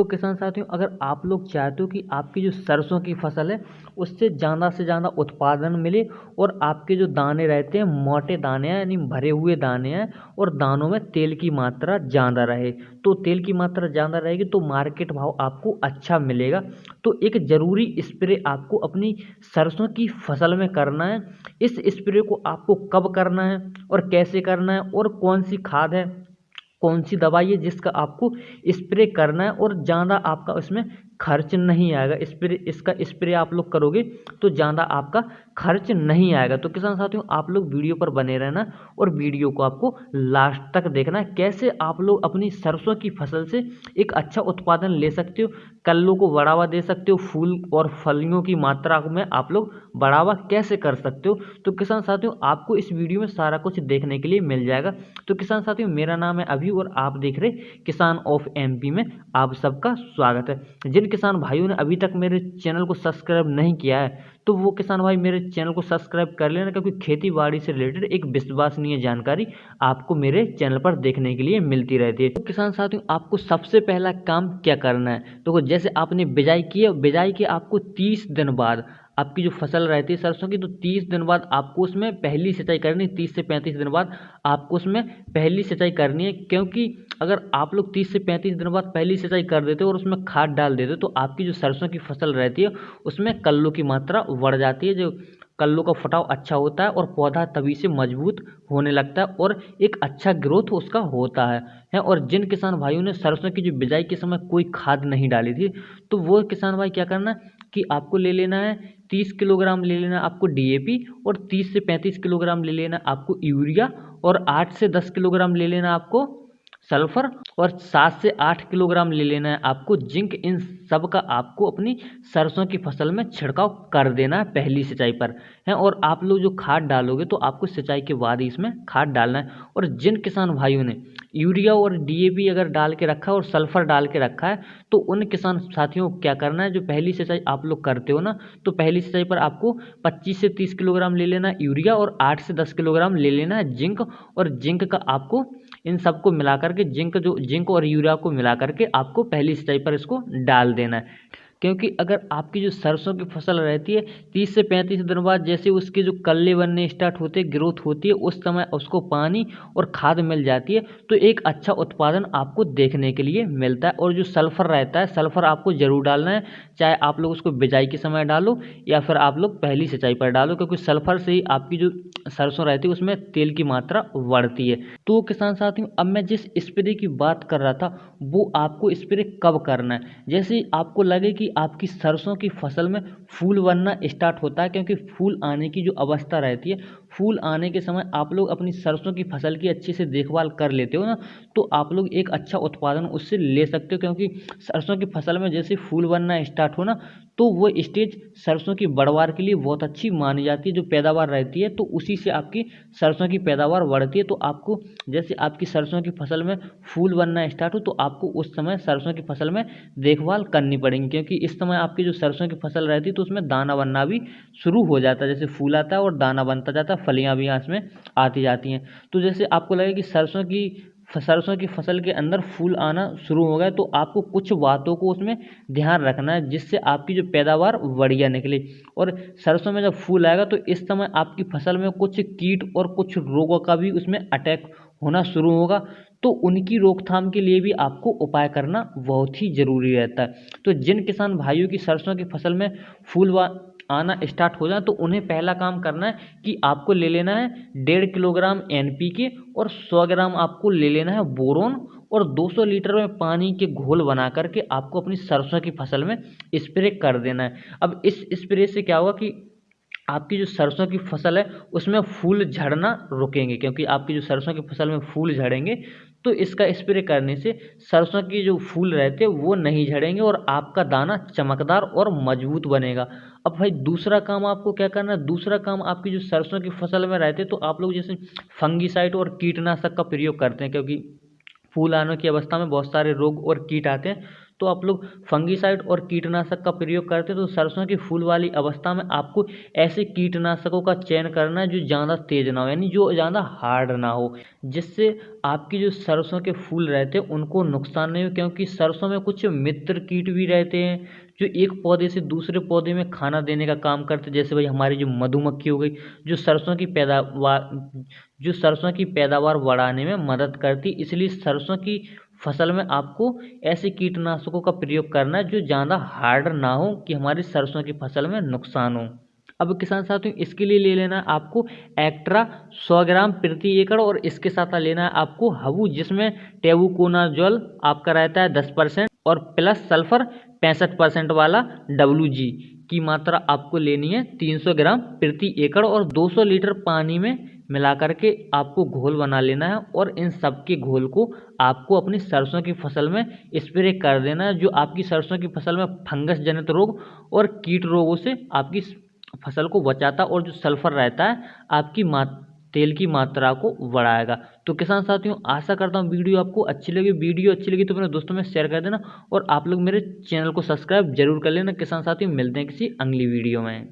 किसान साथियों, अगर आप लोग चाहते हो कि आपकी जो सरसों की फसल है उससे ज़्यादा उत्पादन मिले और आपके जो दाने रहते हैं मोटे दाने हैं यानी भरे हुए दाने हैं और दानों में तेल की मात्रा ज़्यादा रहे, तो तेल की मात्रा ज़्यादा रहेगी तो मार्केट भाव आपको अच्छा मिलेगा। तो एक ज़रूरी स्प्रे आपको अपनी सरसों की फसल में करना है। इस स्प्रे को आपको कब करना है और कैसे करना है और कौन सी खाद है, कौन सी दवाई है जिसका आपको स्प्रे करना है और ज़्यादा आपका इसमें खर्च नहीं आएगा। इसका स्प्रे आप लोग करोगे तो ज़्यादा आपका खर्च नहीं आएगा। तो किसान साथियों, आप लोग वीडियो पर बने रहना और वीडियो को आपको लास्ट तक देखना है, कैसे आप लोग अपनी सरसों की फसल से एक अच्छा उत्पादन ले सकते हो, कल्लों को बढ़ावा दे सकते हो, फूल और फलियों की मात्रा में आप लोग बढ़ावा कैसे कर सकते हो। तो किसान साथियों, आपको इस वीडियो में सारा कुछ देखने के लिए मिल जाएगा। तो किसान साथियों, मेरा नाम है अभी और आप देख रहे किसान ऑफ एमपी में आप सबका स्वागत है। जिन किसान भाइयों ने अभी तक मेरे चैनल को सब्सक्राइब नहीं किया है तो वो किसान भाई मेरे चैनल को सब्सक्राइब कर लेना, क्योंकि खेती बाड़ी से रिलेटेड एक विश्वसनीय जानकारी आपको मेरे चैनल पर देखने के लिए मिलती रहती है। तो किसान साथियों, आपको सबसे पहला काम क्या करना है, तो जैसे आपने बिजाई की है, बिजाई के आपको 30 दिन बाद आपकी जो फसल रहती है सरसों की, तो 30 दिन बाद आपको उसमें पहली सिंचाई करनी है। 30 से 35 दिन बाद आपको उसमें पहली सिंचाई करनी है, क्योंकि अगर आप लोग 30 से 35 दिन बाद पहली सिंचाई कर देते हो और उसमें खाद डाल देते हो तो आपकी जो सरसों की फसल रहती है उसमें कल्लों की मात्रा बढ़ जाती है, जो कल्लों का फटाव अच्छा होता है और पौधा तभी से मजबूत होने लगता है और एक अच्छा ग्रोथ उसका होता है। और जिन किसान भाइयों ने सरसों की जो बिजाई के समय कोई खाद नहीं डाली थी, तो वो किसान भाई क्या करना कि आपको ले लेना है 30 किलोग्राम ले लेना आपको डीएपी और 30 से 35 किलोग्राम ले लेना आपको यूरिया और 8 से 10 किलोग्राम ले लेना आपको सल्फर और 7 से 8 किलोग्राम ले लेना है आपको जिंक। इन सब का आपको अपनी सरसों की फसल में छिड़काव कर देना है पहली सिंचाई पर है। और आप लोग जो खाद डालोगे तो आपको सिंचाई के बाद ही इसमें खाद डालना है। और जिन किसान भाइयों ने यूरिया और डीएपी अगर डाल के रखा है और सल्फर डाल के रखा है तो उन किसान साथियों को क्या करना है, जो पहली सिंचाई आप लोग करते हो ना, तो पहली सिंचाई पर आपको 25 से 30 किलोग्राम ले लेना यूरिया और 8 से 10 किलोग्राम ले लेना है जिंक। और जिंक का आपको इन सबको मिला करके जिंक और यूरिया को मिला करके आपको पहली सिंचाई पर इसको डाल देना है। क्योंकि अगर आपकी जो सरसों की फसल रहती है 30 से 35 दिन बाद जैसे उसके जो कल्ले बनने स्टार्ट होते हैं, ग्रोथ होती है, उस समय उसको पानी और खाद मिल जाती है तो एक अच्छा उत्पादन आपको देखने के लिए मिलता है। और जो सल्फर रहता है, सल्फर आपको जरूर डालना है, चाहे आप लोग उसको बिजाई के समय डालो या फिर आप लोग पहली सिंचाई पर डालो, क्योंकि सल्फर से ही आपकी जो सरसों रहती है उसमें तेल की मात्रा बढ़ती है। तो किसान साथियों, अब मैं जिस स्प्रे की बात कर रहा था वो आपको स्प्रे कब करना है, जैसे ही आपको लगे कि आपकी सरसों की फसल में फूल बनना स्टार्ट होता है, क्योंकि फूल आने की जो अवस्था रहती है, फूल आने के समय आप लोग अपनी सरसों की फसल की अच्छे से देखभाल कर लेते हो ना, तो आप लोग एक अच्छा उत्पादन उससे ले सकते हो। क्योंकि सरसों की फसल में जैसे फूल बनना स्टार्ट हो ना, तो वो स्टेज सरसों की बढ़वार के लिए बहुत अच्छी मानी जाती है, जो पैदावार रहती है तो उसी से आपकी सरसों की पैदावार बढ़ती है। तो आपको जैसे आपकी सरसों की फसल में फूल बनना स्टार्ट हो तो आपको उस समय सरसों की फसल में देखभाल करनी पड़ेगी, क्योंकि इस समय आपकी जो सरसों की फसल रहती है तो उसमें दाना बनना भी शुरू हो जाता है, जैसे फूल आता है और दाना बनता जाता है, फलियां भी यहाँ इसमें आती जाती हैं। तो जैसे आपको लगे कि सरसों की फसल के अंदर फूल आना शुरू हो गया तो आपको कुछ बातों को उसमें ध्यान रखना है जिससे आपकी जो पैदावार बढ़िया निकले। और सरसों में जब फूल आएगा तो इस समय आपकी फसल में कुछ कीट और कुछ रोगों का भी उसमें अटैक होना शुरू होगा, तो उनकी रोकथाम के लिए भी आपको उपाय करना बहुत ही ज़रूरी रहता है। तो जिन किसान भाइयों की सरसों की फसल में फूल आना स्टार्ट हो जाए तो उन्हें पहला काम करना है कि आपको ले लेना है 1.5 किलोग्राम एनपीके और 100 ग्राम आपको ले लेना है बोरोन और 200 लीटर में पानी के घोल बना करके आपको अपनी सरसों की फसल में स्प्रे कर देना है। अब इस स्प्रे से क्या होगा कि आपकी जो सरसों की फसल है उसमें फूल झड़ना रुकेंगे, क्योंकि आपकी जो सरसों की फसल में फूल झड़ेंगे तो इसका स्प्रे करने से सरसों की जो फूल रहते हैं वो नहीं झड़ेंगे और आपका दाना चमकदार और मजबूत बनेगा। अब भाई दूसरा काम आपको क्या करना है, दूसरा काम आपकी जो सरसों की फसल में रहते हैं तो आप लोग जैसे फंगीसाइड और कीटनाशक का प्रयोग करते हैं, क्योंकि फूल आने की अवस्था में बहुत सारे रोग और कीट आते हैं, तो आप लोग फंगीसाइड और कीटनाशक का प्रयोग करते हैं तो सरसों की फूल वाली अवस्था में आपको ऐसे कीटनाशकों का चयन करना है जो ज़्यादा तेज ना हो, यानी जो ज़्यादा हार्ड ना हो, जिससे आपकी जो सरसों के फूल रहते हैं उनको नुकसान नहीं हो। क्योंकि सरसों में कुछ मित्र कीट भी रहते हैं जो एक पौधे से दूसरे पौधे में खाना देने का काम करते हैं। जैसे भाई हमारी जो मधुमक्खी हो गई, जो सरसों की पैदावार बढ़ाने में मदद करती। इसलिए सरसों की फसल में आपको ऐसे कीटनाशकों का प्रयोग करना है जो ज़्यादा हार्ड ना हो कि हमारी सरसों की फसल में नुकसान हो। अब किसान साथियों इसके लिए ले लेना है आपको एक्ट्रा 100 ग्राम प्रति एकड़, और इसके साथ लेना है आपको हबू जिसमें टेबुकोनाजोल आपका रहता है 10% और प्लस सल्फर 65% वाला WG की मात्रा आपको लेनी है 300 ग्राम प्रति एकड़, और 200 लीटर पानी में मिला करके आपको घोल बना लेना है। और इन सब के घोल को आपको अपनी सरसों की फसल में स्प्रे कर देना है, जो आपकी सरसों की फसल में फंगस जनित रोग और कीट रोगों से आपकी फसल को बचाता, और जो सल्फर रहता है आपकी तेल की मात्रा को बढ़ाएगा। तो किसान साथियों आशा करता हूँ वीडियो आपको अच्छी लगी। वीडियो अच्छी लगी तो अपने दोस्तों में शेयर कर देना, और आप लोग मेरे चैनल को सब्सक्राइब जरूर कर लेना। किसान साथियों मिलते हैं किसी अगली वीडियो में।